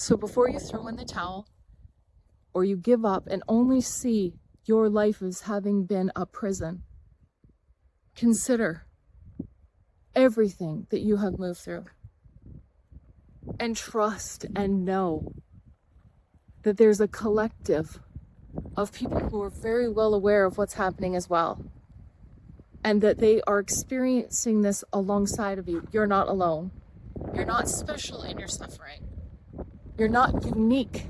So before you throw in the towel or you give up and only see your life as having been a prison, consider everything that you have moved through and trust and know that there's a collective of people who are very well aware of what's happening as well, and that they are experiencing this alongside of you. You're not alone. You're not special in your suffering. You're not unique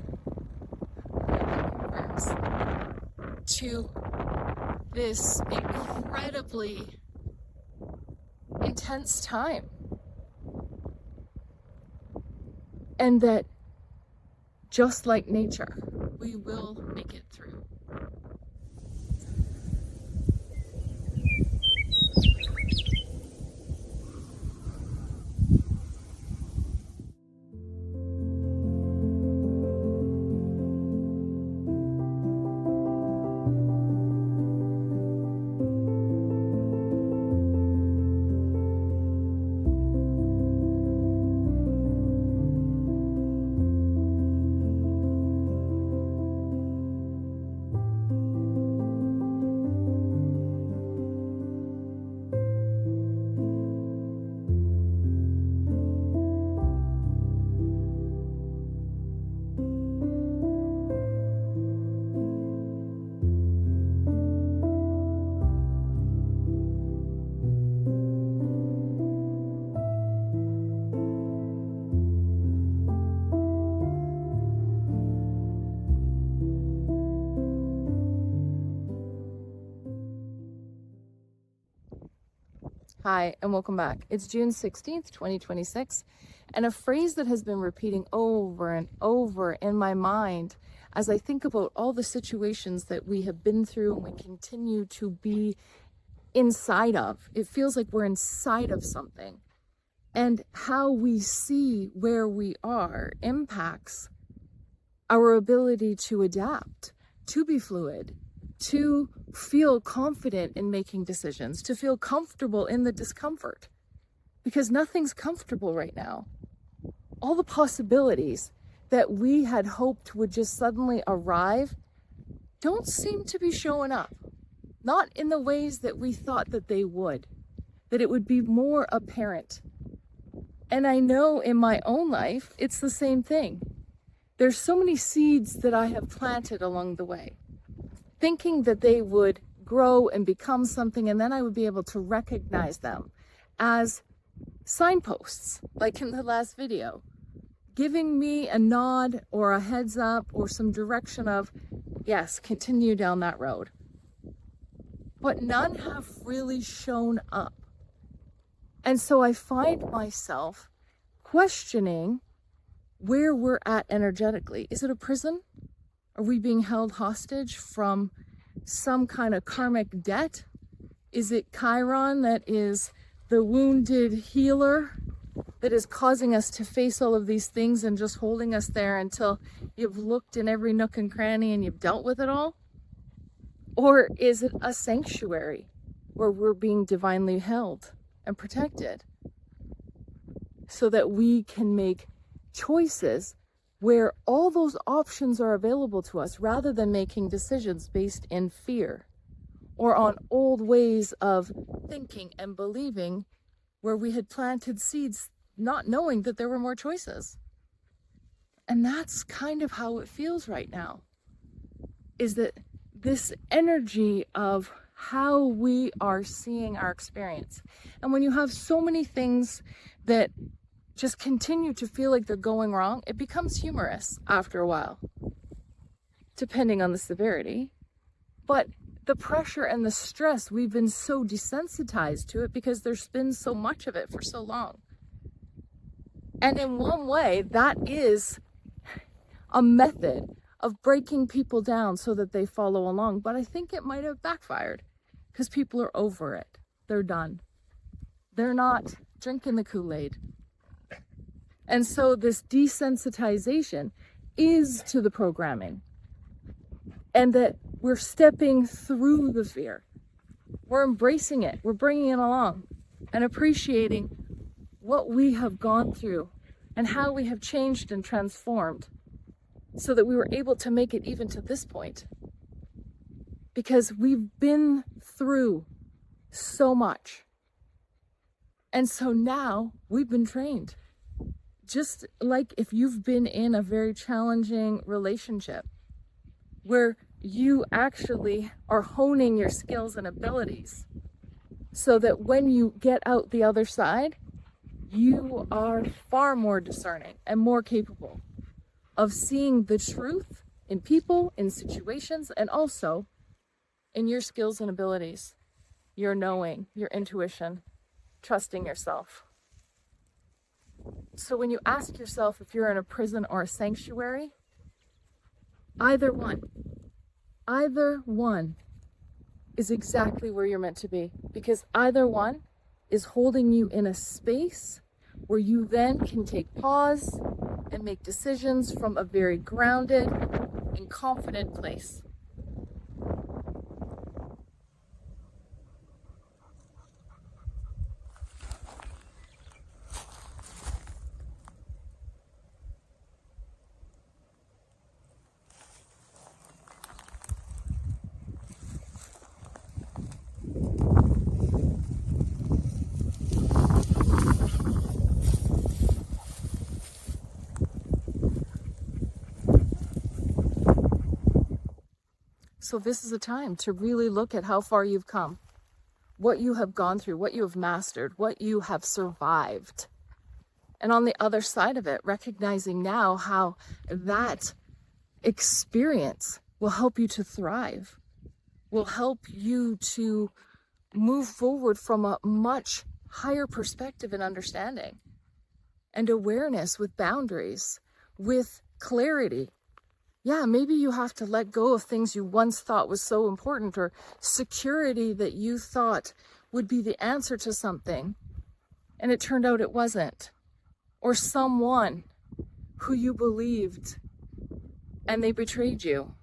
to this incredibly intense time. And that just like nature, we will make it through. Hi, and welcome back. It's June 16th, 2026, and a phrase that has been repeating over and over in my mind as I think about all the situations that we have been through and we continue to be inside of. It feels like we're inside of something, and how we see where we are impacts our ability to adapt, to be fluid, to feel confident in making decisions, to feel comfortable in the discomfort, because nothing's comfortable right now. All the possibilities that we had hoped would just suddenly arrive don't seem to be showing up, not in the ways that we thought that they would, that it would be more apparent. And I know in my own life, it's the same thing. There's so many seeds that I have planted along the way, thinking that they would grow and become something, and then I would be able to recognize them as signposts, like in the last video, giving me a nod or a heads up or some direction of, yes, continue down that road. But none have really shown up. And so I find myself questioning where we're at energetically. Is it a prison? Are we being held hostage from some kind of karmic debt? Is it Chiron that is the wounded healer that is causing us to face all of these things and just holding us there until you've looked in every nook and cranny and you've dealt with it all? Or is it a sanctuary where we're being divinely held and protected so that we can make choices where all those options are available to us, rather than making decisions based in fear or on old ways of thinking and believing where we had planted seeds not knowing that there were more choices. And that's kind of how it feels right now, is that this energy of how we are seeing our experience. And when you have so many things that just continue to feel like they're going wrong, it becomes humorous after a while, depending on the severity. But the pressure and the stress, we've been so desensitized to it because there's been so much of it for so long. And in one way, that is a method of breaking people down so that they follow along. But I think it might have backfired because people are over it. They're done. They're not drinking the Kool-Aid. And so this desensitization is to the programming, and that we're stepping through the fear. We're embracing it. We're bringing it along and appreciating what we have gone through and how we have changed and transformed so that we were able to make it even to this point. Because we've been through so much. And so now we've been trained. Just like if you've been in a very challenging relationship where you actually are honing your skills and abilities so that when you get out the other side, you are far more discerning and more capable of seeing the truth in people, in situations, and also in your skills and abilities, your knowing, your intuition, trusting yourself. So when you ask yourself if you're in a prison or a sanctuary, either one is exactly where you're meant to be, because either one is holding you in a space where you then can take pause and make decisions from a very grounded and confident place. So this is a time to really look at how far you've come, what you have gone through, what you have mastered, what you have survived. And on the other side of it, recognizing now how that experience will help you to thrive, will help you to move forward from a much higher perspective and understanding and awareness, with boundaries, with clarity. Yeah, maybe you have to let go of things you once thought was so important, or security that you thought would be the answer to something, and it turned out it wasn't. Or someone who you believed and they betrayed you.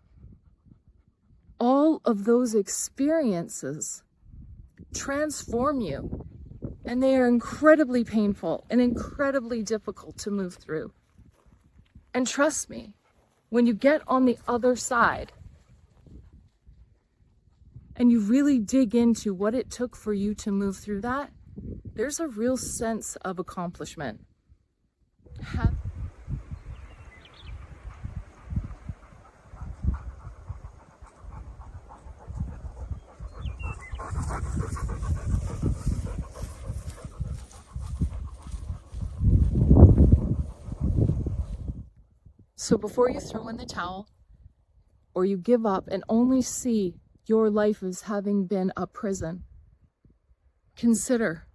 All of those experiences transform you, and they are incredibly painful and incredibly difficult to move through. And trust me, when you get on the other side and you really dig into what it took for you to move through that, there's a real sense of accomplishment. So before you throw in the towel or you give up and only see your life as having been a prison, consider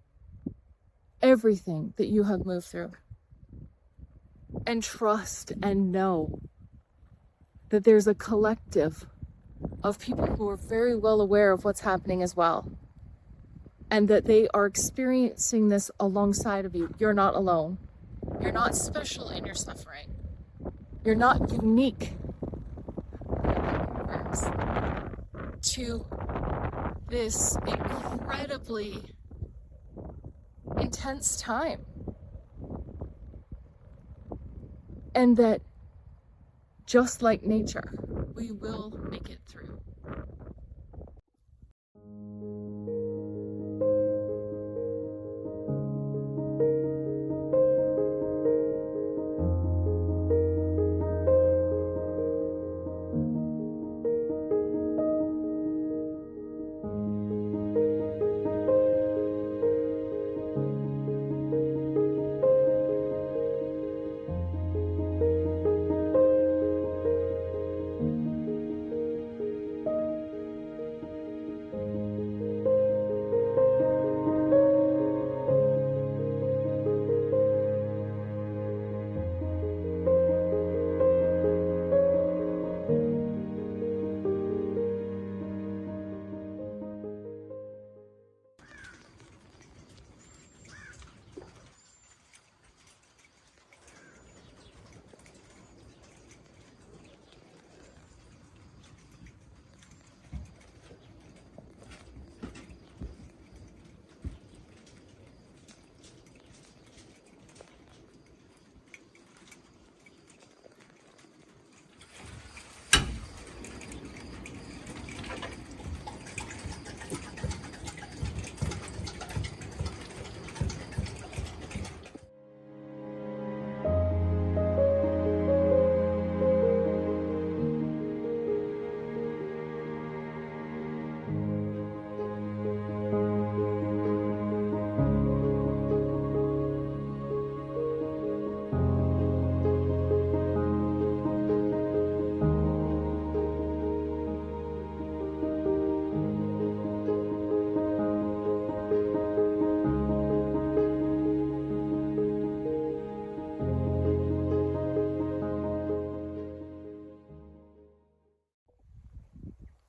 everything that you have moved through, and trust and know that there's a collective of people who are very well aware of what's happening as well, and that they are experiencing this alongside of you. You're not alone. You're not special in your suffering. You're not unique to this incredibly intense time. And that just like nature, we will make it through.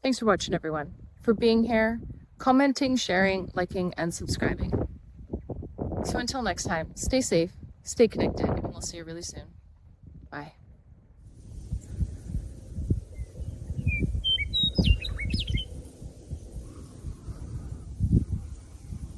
Thanks for watching, everyone, for being here, commenting, sharing, liking, and subscribing. So until next time, stay safe, stay connected, and we'll see you really soon. Bye.